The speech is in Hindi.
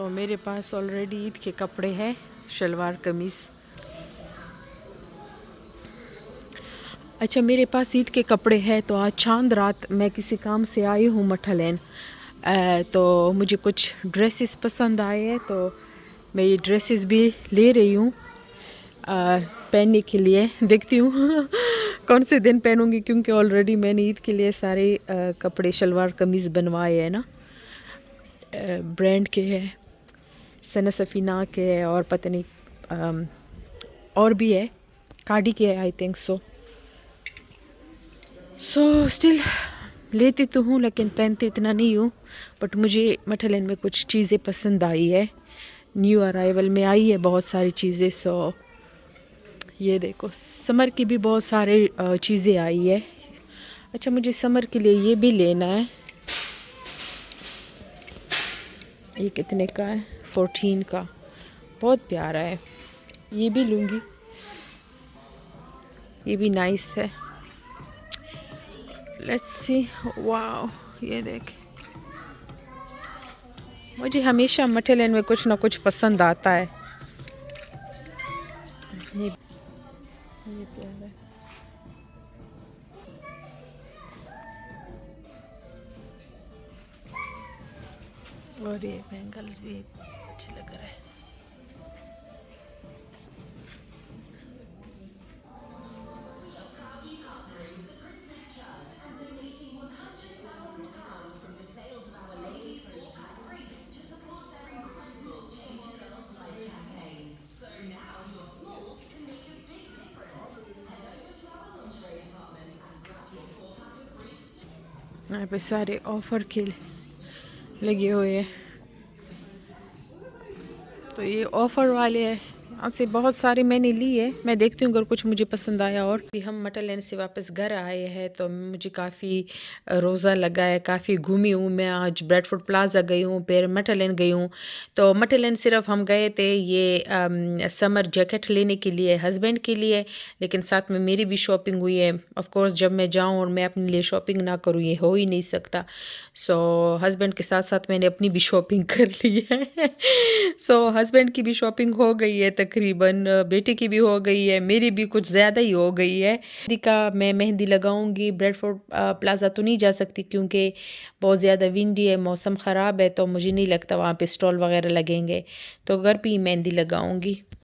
मेरे पास ऑलरेडी ईद के कपड़े हैं, शलवार कमीज़। अच्छा, मेरे पास ईद के कपड़े हैं तो आज चांद रात मैं किसी काम से आई हूँ मठा लेन। तो मुझे कुछ ड्रेसेस पसंद आए हैं तो मैं ये ड्रेसेस भी ले रही हूँ पहनने के लिए। देखती हूँ कौन से दिन पहनूँगी, क्योंकि ऑलरेडी मैंने ईद के लिए सारे कपड़े शलवार कमीज़ बनवाए हैं ना। ब्रांड के हैं, सना सफ़ीना के है और पता नहीं और भी है, कार्डी के है आई थिंक सो स्टिल लेती तो हूँ लेकिन पहनती इतना नहीं हूँ। बट मुझे मठलन में कुछ चीज़ें पसंद आई है, न्यू अराइवल में आई है बहुत सारी चीज़ें। ये देखो समर की भी बहुत सारे चीज़ें आई है। अच्छा, मुझे समर के लिए ये भी लेना है। ये कितने का है? 14 का, बहुत प्यारा है। ये भी लूँगी, ये भी नाइस है। Let's see. वाओ, ये देख, मुझे हमेशा मटेरियल में कुछ ना कुछ पसंद आता है। ये प्यारा है। और ये बैंगल्स भी अच्छे लग रहे हैं। यहाँ पे सारे ऑफर के लगे हुए हैं, तो ये ऑफ़र वाले हैं। यहाँ से बहुत सारे मैंने लिए। मैं देखती हूँ अगर कुछ मुझे पसंद आया। और भी हम मटन लेने से वापस घर आए हैं तो मुझे काफ़ी रोज़ा लगा है, काफ़ी घूमी हूँ मैं। आज ब्रेडफोर्ड प्लाजा गई हूँ, फिर मटन लेन गई हूँ। तो मटन लेन सिर्फ हम गए थे ये समर जैकेट लेने के लिए हस्बैंड के लिए, लेकिन साथ में मेरी भी शॉपिंग हुई है। ऑफ कोर्स जब मैं जाऊँ और मैं अपने लिए शॉपिंग ना करूँ ये हो ही नहीं सकता। हस्बैंड के साथ साथ मैंने अपनी भी शॉपिंग कर ली है। हस्बैंड की भी शॉपिंग हो गई है तकरीबन, बेटे की भी हो गई है, मेरी भी कुछ ज़्यादा ही हो गई है। मेहंदी का मैं मेहंदी लगाऊंगी। ब्रेडफोर्ड प्लाज़ा तो नहीं जा सकती क्योंकि बहुत ज़्यादा विंडी है, मौसम ख़राब है, तो मुझे नहीं लगता वहाँ पे स्टॉल वगैरह लगेंगे, तो घर पे ही मेहंदी लगाऊंगी।